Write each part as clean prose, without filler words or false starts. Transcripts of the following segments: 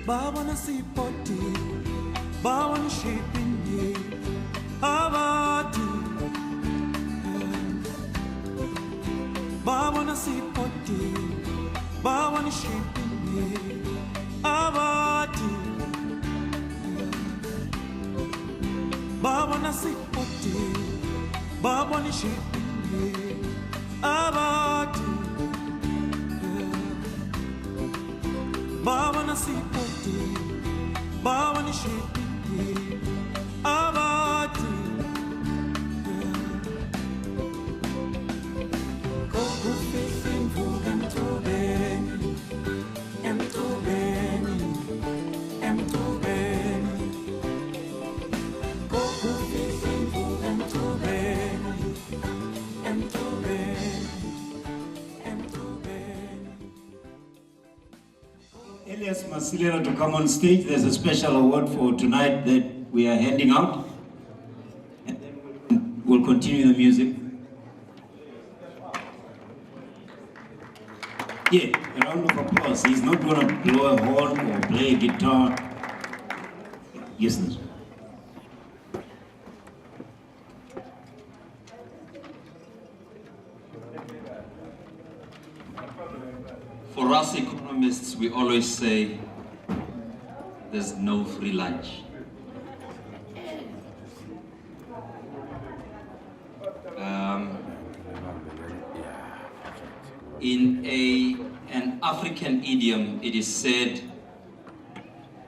Bawana Sipho, bawana shipinye, abadi. Bawana Sipho, bawana shipinye, abadi. Bawana Sipho, bawana shipinye, abadi. Bawana Sipho, bawana shipinye, abadi. Kokufisa imvuka emtobeni, emtobeni, emtobeni. Kokufisa imvuka emtobeni, emtobeni, emtobeni. Elias Masilera to come on stage. There's a special award for tonight that we are handing out. And then we'll continue the music. Yeah, a round of applause. He's not going to blow a horn or play a guitar. Yes, sir. For us economists, we always say there's no free lunch. In an African idiom, it is said,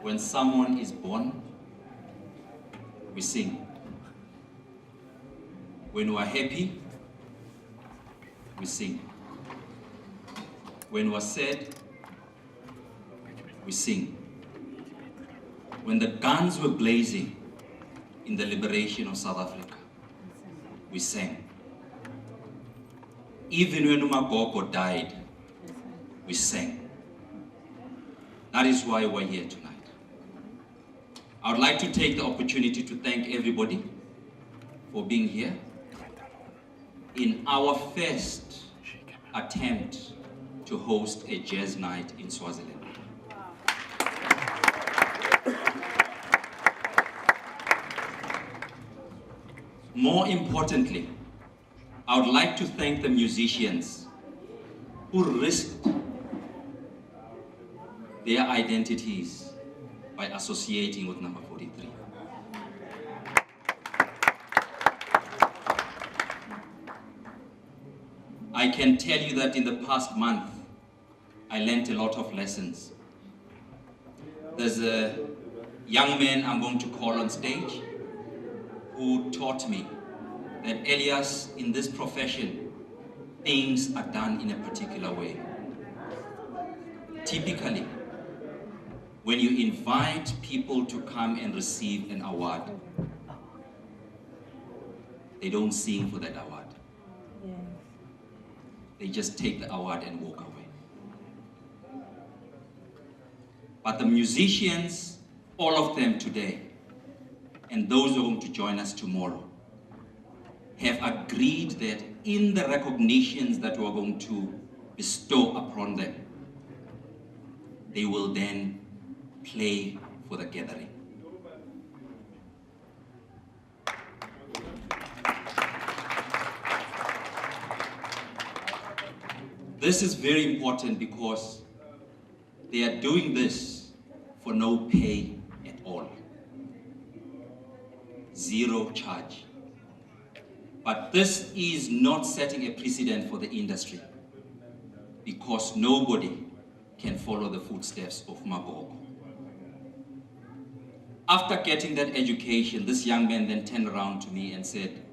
when someone is born, we sing. When we are happy, we sing. When we're sad, we sing. When the guns were blazing in the liberation of South Africa, we sang. Even when Umagogo died, we sang. That is why we're here tonight. I would like to take the opportunity to thank everybody for being here in our first attempt to host a jazz night in Swaziland. More importantly, I would like to thank the musicians who risked their identities by associating with number 43. I can tell you that in the past month, I learned a lot of lessons. There's a young man I'm going to call on stage who taught me that, Elias, in this profession, things are done in a particular way. Typically, when you invite people to come and receive an award, they don't sing for that award. Yeah. They just take the award and walk away. But the musicians, all of them today, and those who are going to join us tomorrow, have agreed that in the recognitions that we are going to bestow upon them, they will then play for the gathering. This is very important because they are doing this for no pay at all. Zero charge. But this is not setting a precedent for the industry because nobody can follow the footsteps of Magogo. After getting that education, this young man then turned around to me and said,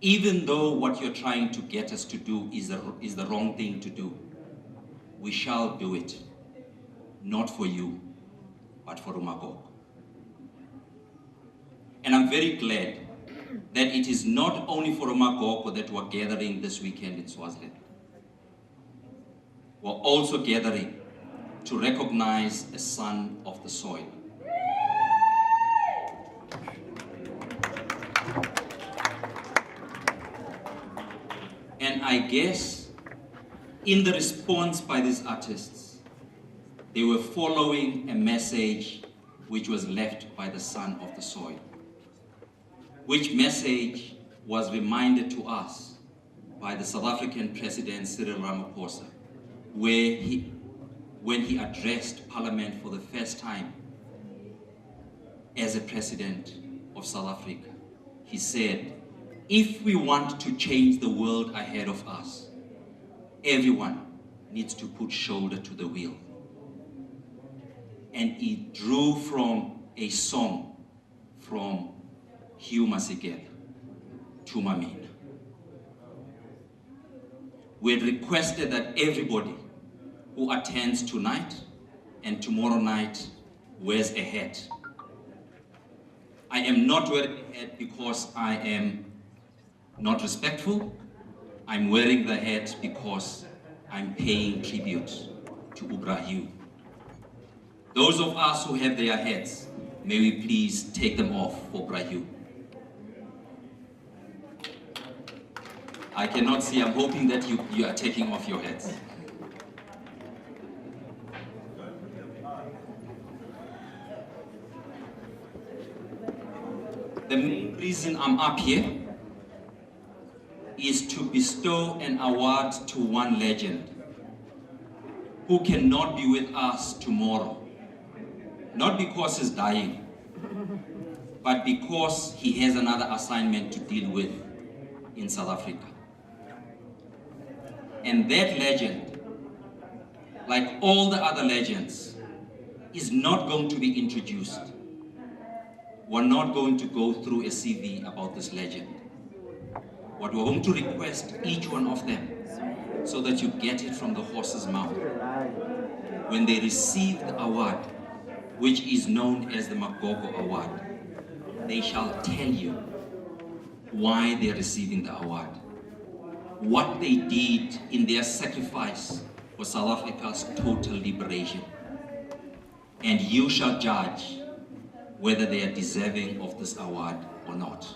even though what you're trying to get us to do is the wrong thing to do, we shall do it, not for you, but for Umakoko. And I'm very glad that it is not only for Umakoko that we're gathering this weekend in Swaziland. We're also gathering to recognize a son of the soil. And I guess in the response by these artists, they were following a message which was left by the son of the soil, which message was reminded to us by the South African President Cyril Ramaphosa, when he addressed Parliament for the first time as a president of South Africa. He said, if we want to change the world ahead of us, everyone needs to put shoulder to the wheel. And he drew from a song from Hugh Masekela, Tumamina. We had requested that everybody who attends tonight and tomorrow night wears a hat. I am not wearing a hat because I am not respectful. I'm wearing the hat because I'm paying tribute to Ubrahiu. Those of us who have their hats, may we please take them off for Ubrahiu. I cannot see, I'm hoping that you are taking off your hats. The main reason I'm up here is to bestow an award to one legend who cannot be with us tomorrow. Not because he's dying, but because he has another assignment to deal with in South Africa. And that legend, like all the other legends, is not going to be introduced. We're not going to go through a CV about this legend. What we're going to request each one of them, so that you get it from the horse's mouth, when they receive the award, which is known as the Magogo Award, they shall tell you why they're receiving the award, what they did in their sacrifice for South Africa's total liberation. And you shall judge whether they are deserving of this award or not.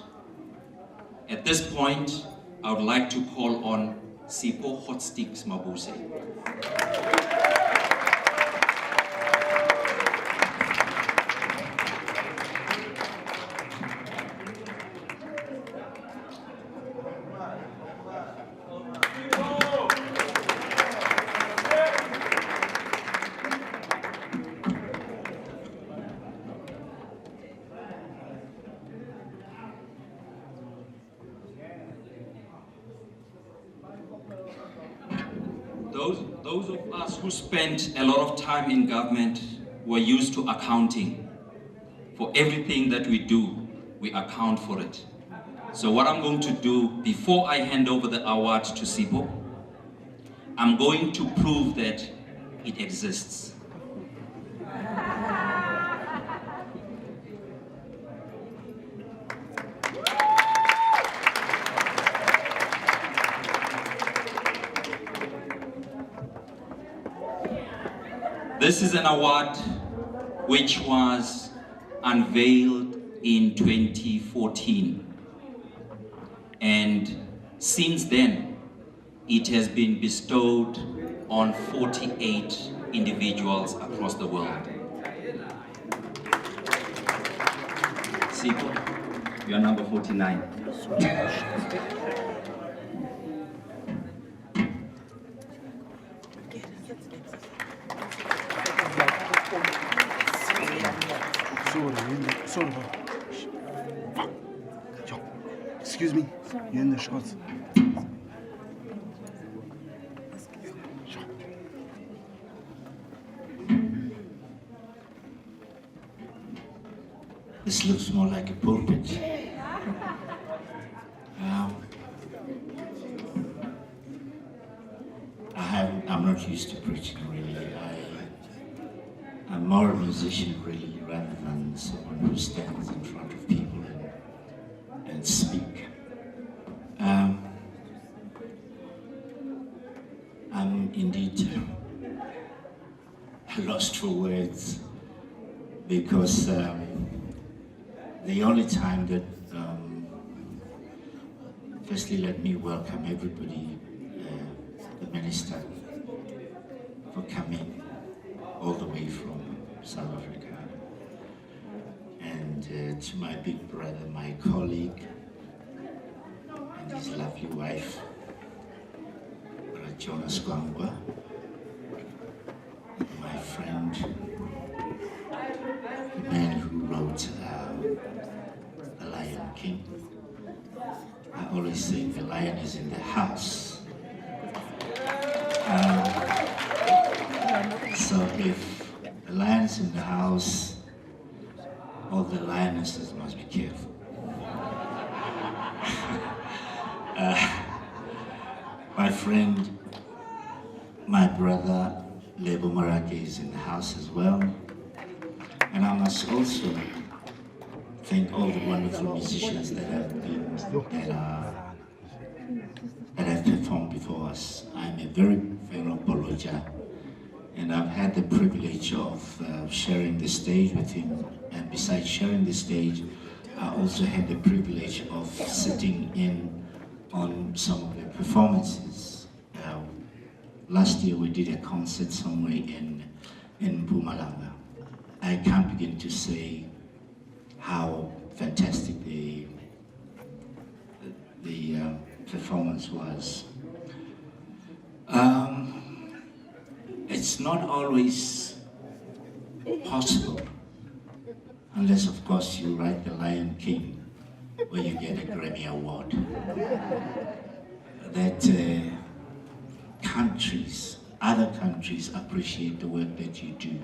At this point, I would like to call on Sipho Hotstix Mabuse. Those of us who spent a lot of time in government were used to accounting. For everything that we do, we account for it. So what I'm going to do, before I hand over the award to Sipho, I'm going to prove that it exists. This is an award which was unveiled in 2014. And since then, it has been bestowed on 48 individuals across the world. Sipho, you are number 49. Sorry. Excuse me, you're in the shots. This looks more like a pulpit. I'm not used to preaching really. I'm more a musician really rather than someone who stands in front of people and speak. I'm indeed lost for words because the only time that firstly let me welcome everybody, the minister for coming all the way from South Africa, and to my big brother, my colleague, and his lovely wife, Jonas Gwangwa, my friend, the man who wrote The Lion King. I always say the lion is in the house. So if the lion is in the house, all the lionesses must be careful. My friend, my brother, Lebo Marake is in the house as well. And I must also thank all the wonderful musicians that have performed before us. I'm a very fellow Boloja, and I've had the privilege of sharing the stage with him. And besides sharing the stage, I also had the privilege of sitting in on some of the performances. Last year we did a concert somewhere in Mpumalanga. I can't begin to say how fantastic the performance was. It's not always possible, unless of course you write The Lion King, where you get a Grammy Award, that other countries appreciate the work that you do.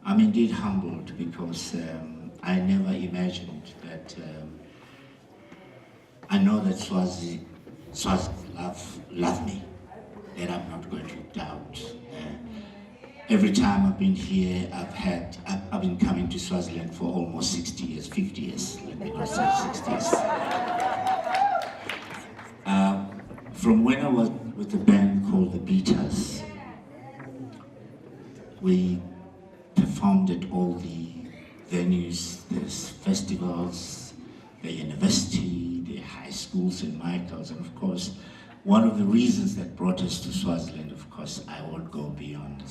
I'm indeed humbled because I never imagined that. I know that Swazi love me, that I'm not going to doubt. Every time I've been here, I've been coming to Swaziland for almost 60 years, 50 years, let me not say 60 years. From when I was with a band called the Beaters, we performed at all the venues, there's festivals, the university, the high schools in Michael's, and of course, one of the reasons that brought us to Swaziland, of course, I won't go beyond.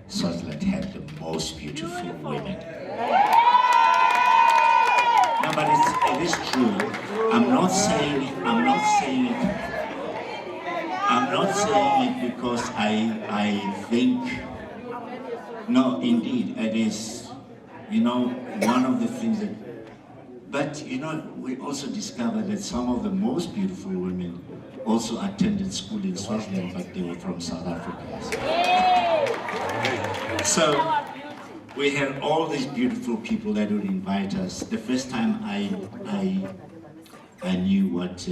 Swaziland had the most beautiful women. No, but it is true. I'm not saying it because I think. No, indeed, it is. One of the things that. But we also discovered that some of the most beautiful women also attended school in Swaziland, but they were from South Africa. So we had all these beautiful people that would invite us. The first time I knew what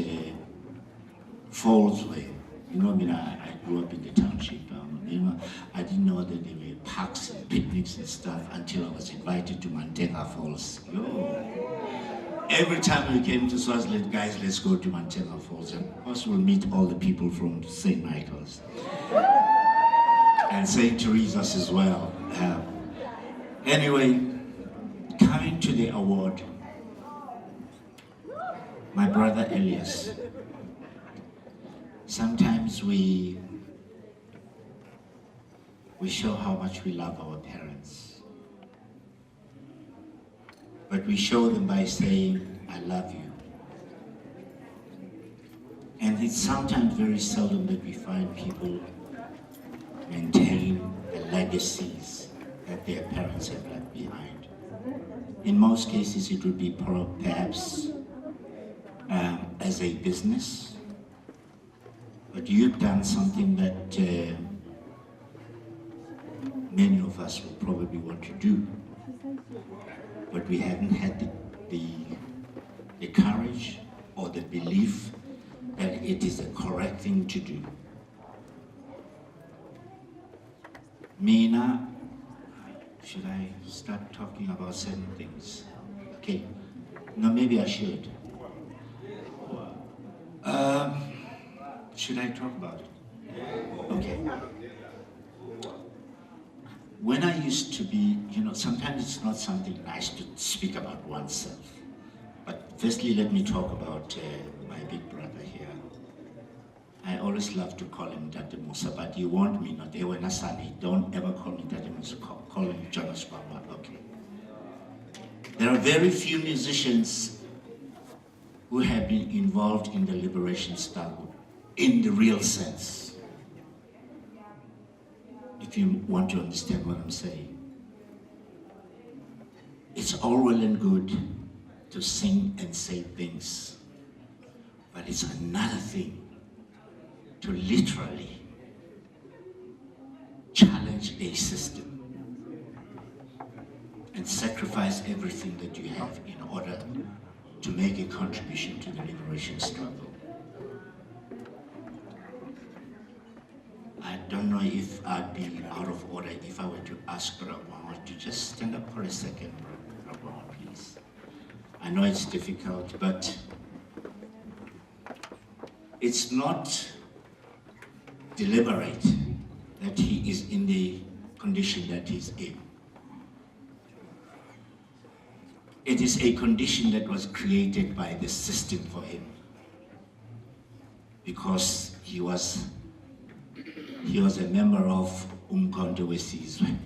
falls were. I grew up in the township. I didn't know that there were parks and picnics and stuff until I was invited to Mantenga Falls. Every time we came to Swaziland, guys, let's go to Mantenga Falls. And of course, we'll meet all the people from St. Michael's and St. Teresa's as well. Anyway, coming to the award, my brother Elias, sometimes we show how much we love our parents. But we show them by saying, I love you. And it's sometimes very seldom that we find people maintain the legacies that their parents have left behind. In most cases, it would be perhaps as a business, but you've done something that many of us will probably want to do, but we haven't had the courage or the belief that it is the correct thing to do. Mina, should I start talking about certain things? Okay. No, maybe I should. Should I talk about it? Okay. When I used to be, sometimes it's not something nice to speak about oneself. But firstly, let me talk about my big brother here. I always love to call him Tate Musa, but you want me not Ewena Sani. Don't ever call me Tate Musa, call him Jonas Baba. Okay. There are very few musicians who have been involved in the liberation struggle in the real sense. If you want to understand what I'm saying. It's all well and good to sing and say things, but it's another thing to literally challenge a system and sacrifice everything that you have in order to make a contribution to the liberation struggle. I don't know if I'd be out of order if I were to ask Bragwama to just stand up for a second, Bragwama, please. I know it's difficult, but it's not deliberate that he is in the condition that he's in. It is a condition that was created by the system for him, because he was a member of Umkhonto weSizwe.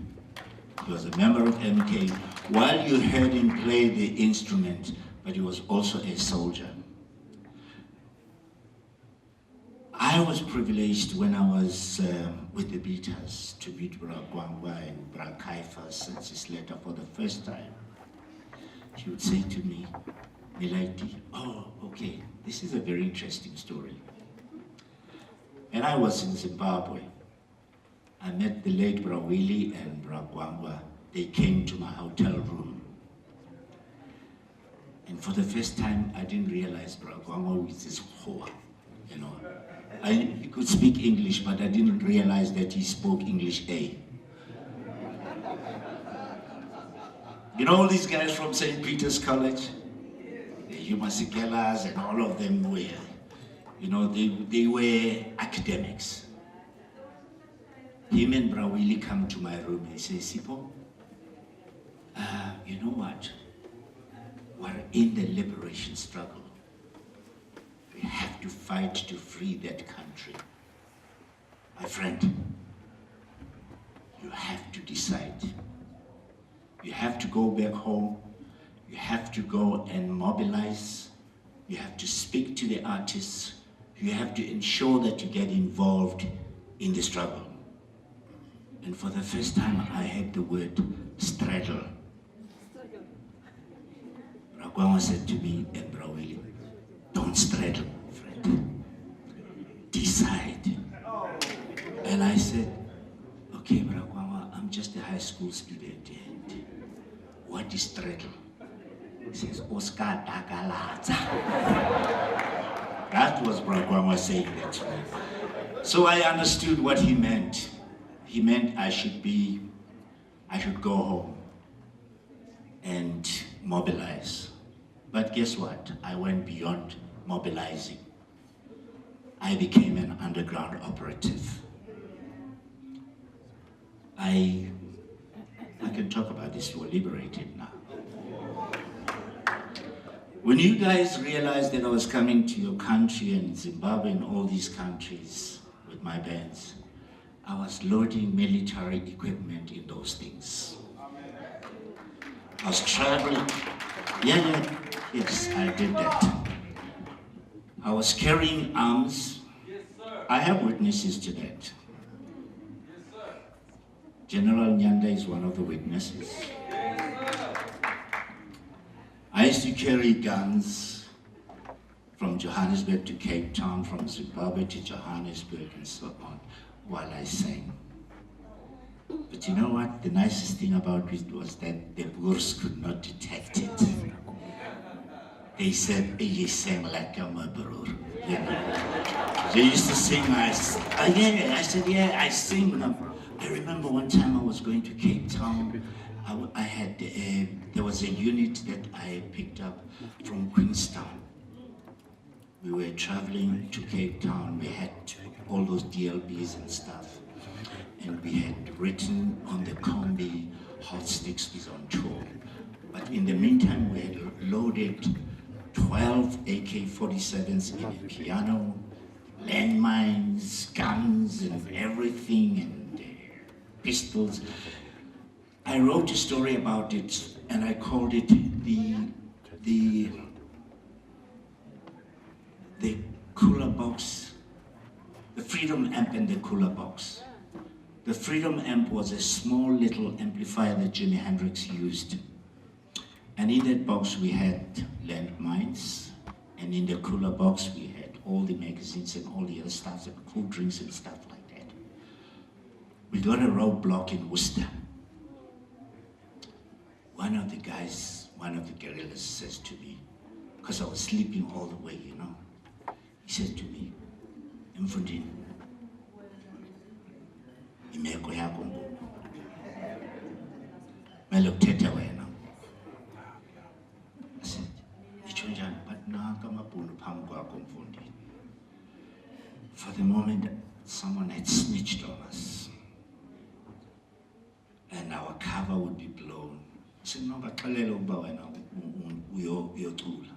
He was a member of MK. While you heard him play the instrument, but he was also a soldier. I was privileged when I was with the Beaters to meet Bragwangwa and Brakaifa since his letter for the first time. He would say to me, Milaiti, oh, okay, this is a very interesting story. And I was in Zimbabwe. I met the late Brawili and Bragwangwa. They came to my hotel room. And for the first time, I didn't realize Bragwangwa was this hoa, He could speak English, but I didn't realize that he spoke English A. All these guys from St. Peter's College, the Humasigelas and all of them were, they were academics. Him and Brawili come to my room and say, Sipho, you know what? We're in the liberation struggle. We have to fight to free that country. My friend, you have to decide. You have to go back home. You have to go and mobilize. You have to speak to the artists. You have to ensure that you get involved in the struggle. And for the first time, I heard the word straddle. Bragwama said to me and Brawili, don't straddle, friend. Decide. And I said, okay, Bragwama, I'm just a high school student. And what is straddle? He says, Oscar Dagalaza. That was Bragwama saying that to me. So I understood what he meant. He meant I should go home and mobilize. But guess what? I went beyond mobilizing. I became an underground operative. I can talk about this, we're liberated now. When you guys realized that I was coming to your country and Zimbabwe and all these countries with my bands, I was loading military equipment in those things. I was traveling. Yes, I did that. I was carrying arms. I have witnesses to that. General Nyanda is one of the witnesses. I used to carry guns from Johannesburg to Cape Town, from Zimbabwe to Johannesburg, and so on, while I sang. But you know what? The nicest thing about it was that the Boers could not detect it. They said, "You sang like a Mabuse." They used to sing, I said, yeah, I sing. I I remember one time I was going to Cape Town. There was a unit that I picked up from Queenstown. We were traveling to Cape Town. We had all those DLBs and stuff. And we had written on the combi, Hotstix is on tour. But in the meantime, we had loaded 12 AK-47s in a piano, landmines, guns, and everything, and pistols. I wrote a story about it, and I called it the cooler box, the Freedom Amp and the cooler box. The Freedom Amp was a small little amplifier that Jimi Hendrix used. And in that box we had landmines, and in the cooler box we had all the magazines and all the other stuff, and cool drinks and stuff like that. We got a roadblock in Worcester. One of the guerrillas says to me, because I was sleeping all the way, you know, he said to me, Mfundini, imeko yakho ngoku. Mele ukuthethe wena. I said, itsho njani? But nanka amabhunu phambi kwakho Mfundini. For the moment, someone had snitched on us. And our cover would be blown. I said, no, baxelele ukuba wena uyocula.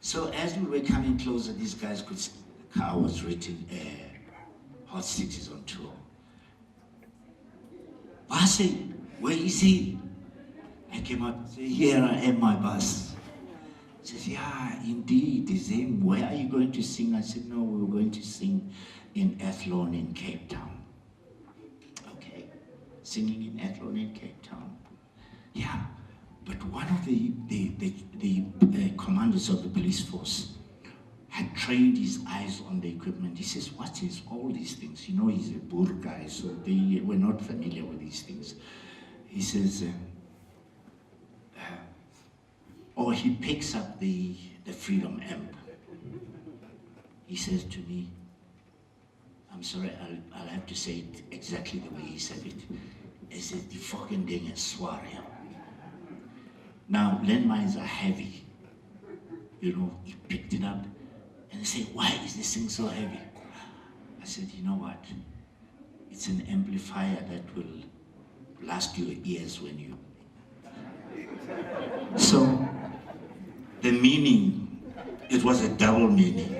So as we were coming closer, these guys could see the car was written, Hotstix is on tour. Bossy, where is he? I came out and said, here I am, my boss. He says, yeah, indeed, is him. Where are you going to sing? I said, no, we were going to sing in Athlone in Cape Town. Okay, singing in Athlone in Cape Town. Yeah, but one of the commanders of the police force had trained his eyes on the equipment. He says, what is all these things? You know, he's a Boer guy, so they were not familiar with these things. He says, or he picks up the Freedom Amp. He says to me, I'm sorry, I'll have to say it exactly the way he said it. He says, the fucking thing is swearing. Now, landmines are heavy. You know, he picked it up and he said, why is this thing so heavy? I said, you know what? It's an amplifier that will blast your ears when you... So, the meaning, it was a double meaning.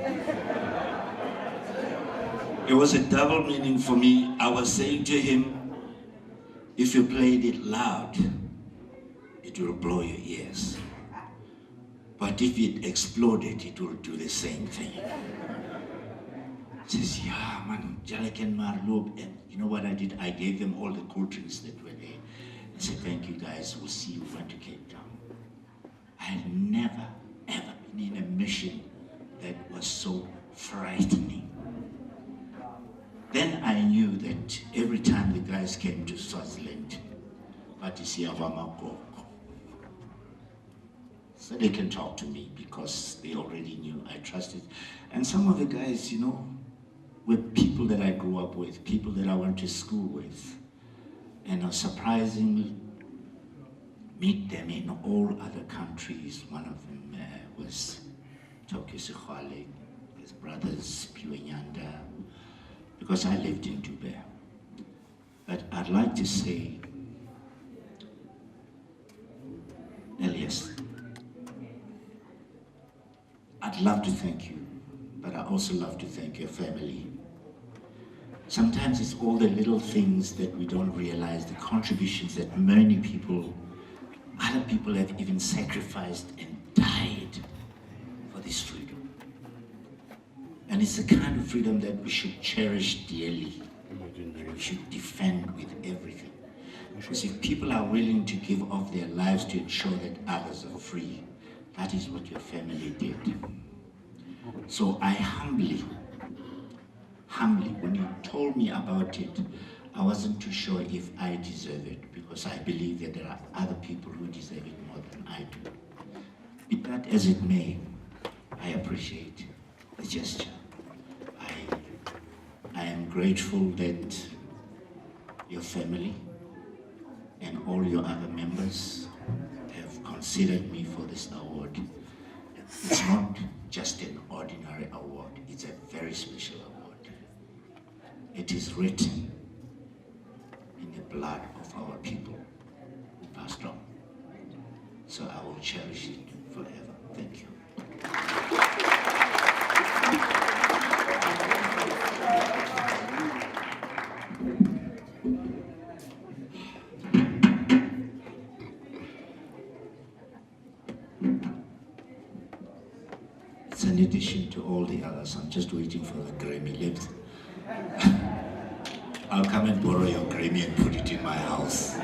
It was a double meaning for me. I was saying to him, if you played it loud, it will blow your ears. But if it exploded, it will do the same thing. He says, yeah, man, Jalakan Marlob. And you know what I did? I gave them all the cool drinks that were there. I said, thank you guys, we'll see you when to Cape Town. I had never, ever been in a mission that was so frightening. Then I knew that every time the guys came to Swaziland, so they can talk to me because they already knew I trusted. And some of the guys, you know, were people that I grew up with, people that I went to school with. And surprisingly, meet them in all other countries. One of them was Tokyo Sekhwale, his brothers, Piwenyanda, because I lived in Dubai. But I'd like to say, Elias, I'd love to thank you, but I also love to thank your family. Sometimes it's all the little things that we don't realize, the contributions that many people, other people have even sacrificed and died for this freedom. And it's the kind of freedom that we should cherish dearly, that we should defend with everything. Because if people are willing to give of their lives to ensure that others are free, that is what your family did. So I humbly, when you told me about it, I wasn't too sure if I deserve it, because I believe that there are other people who deserve it more than I do. Be that as it may, I appreciate the gesture. I am grateful that your family, and all your other members have considered me for this award. It's not just an ordinary award, it's a very special award. It is written in the blood of our people who passed on. So I will cherish it forever. Thank you. It's in addition to all the others. I'm just waiting for the Grammy lift. I'll come and borrow your Grammy and put it in my house.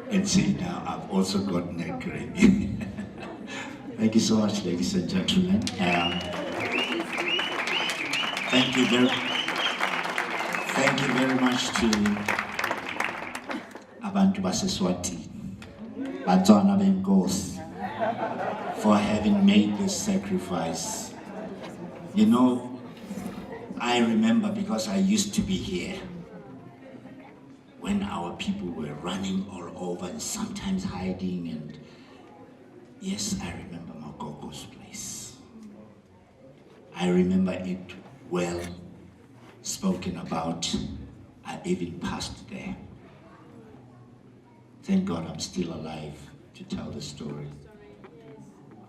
And see, now I've also gotten a Grammy. Thank you so much, ladies and gentlemen. Thank you very much to abantu baseSwati, Batswana benkosi, for having made this sacrifice. You know, I remember, because I used to be here when our people were running all over and sometimes hiding, and yes, I remember Magogo's place. I remember it well spoken about. I even passed there. Thank God I'm still alive to tell the story.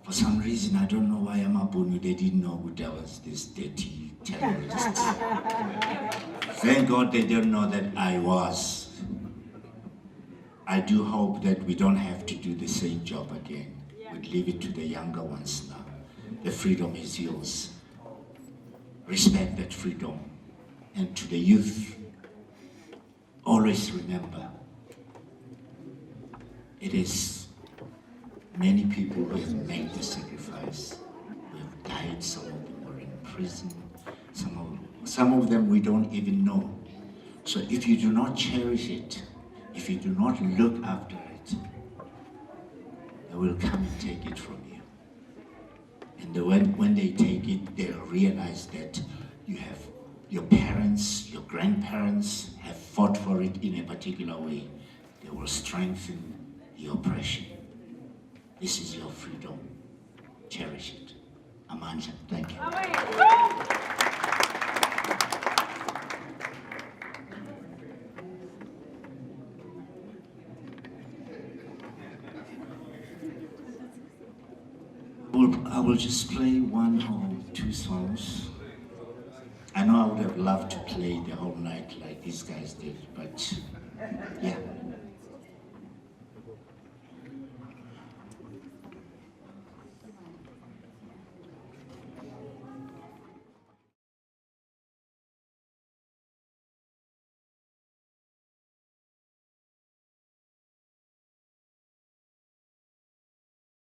For some reason, I don't know why Amabunu, they didn't know who there was this dirty terrorist. Thank God they don't know that I was. I do hope that we don't have to do the same job again. We leave it to the younger ones now. The freedom is yours. Respect that freedom. And to the youth, always remember, it is many people who have made the sacrifice, who have died. Some of them were in prison. Some of them we don't even know. So if you do not cherish it, if you do not look after it, they will come and take it from you. And when they take it, they'll realize that your parents, your grandparents have fought for it in a particular way. They will strengthen the oppression. This is your freedom. Cherish it. Amandla, thank you. I will just play one or two songs. I know I would have loved to play the whole night like these guys did, but